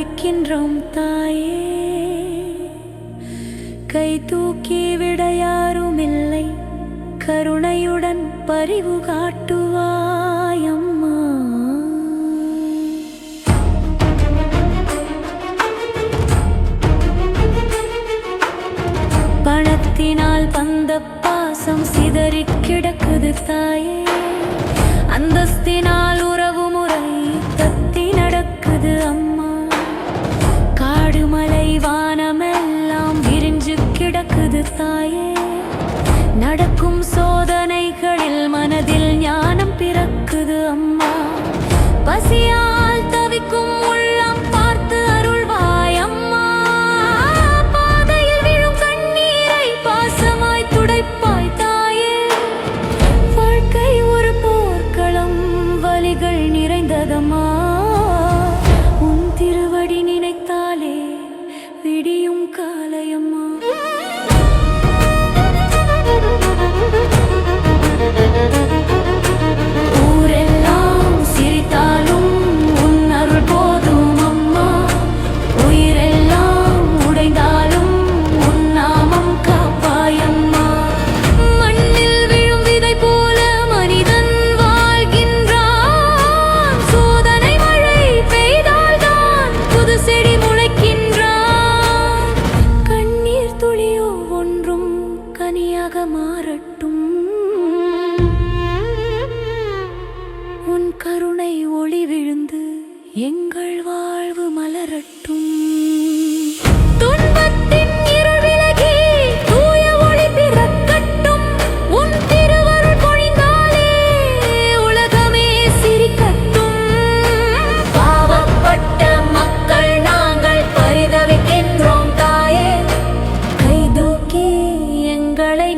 அழைக்கின்றோம் தாயே. கை தூக்கி விட யாருமில்லை, கருணையுடன் பரிவு காட்டுவாய் அம்மா. பணத்தினால் பந்த பாசம் சிதறி கிடக்குது தாயே. அந்தஸ்தினால் உறவு முறை தத்தி நடக்குது அம்மா. காடு மலை வானமெல்லாம் விரிஞ்சு கிடக்குது தாயே. நடக்கும் சோதனைகளில் மனதில் ஞானம் பிறக்குது அம்மா. பசியால் தவிக்கும் உள்ளம் பார்த்து அருள்வாய் அம்மா. பாதையில் விழும் கண்ணீரை பாசமாய் துடைப்பாய் தாயே. வாழ்க்கை ஒரு போர்க்களம், வலிகள் நிறைந்ததம்மா. உன் திருவடி நினைத்தாலே விடியும் காலையம்மா. ஊரெல்லாம் சிரித்தாலும் உன் அருள் போதும் அம்மா. உயிரெல்லாம் உடைந்தாலும் உன் நாமம் காப்பாயம்மா. மண்ணில் விழும் விதை போல மனிதன் வாழ்கின்றான். சோதனை மழை பெய்தால்தான் புது செடி முளைக்கின்றான். கண்ணீர் துளியோ ஒன்றும் கனியாக மாறட்டும். உன் கருணை ஒளி விழுந்து எங்கள் வாழ்வு மலரட்டும். துன்பத்தின் இருள் விலகி தூய ஒளி பிறக்கட்டும். உன் திருவருள் பொழிந்தாலே உலகமே சிரிக்கட்டும். பாவப்பட்ட மக்கள் நாங்கள் பரிதவிக்கின்றோம் தாயே. கை தூக்கி எங்களை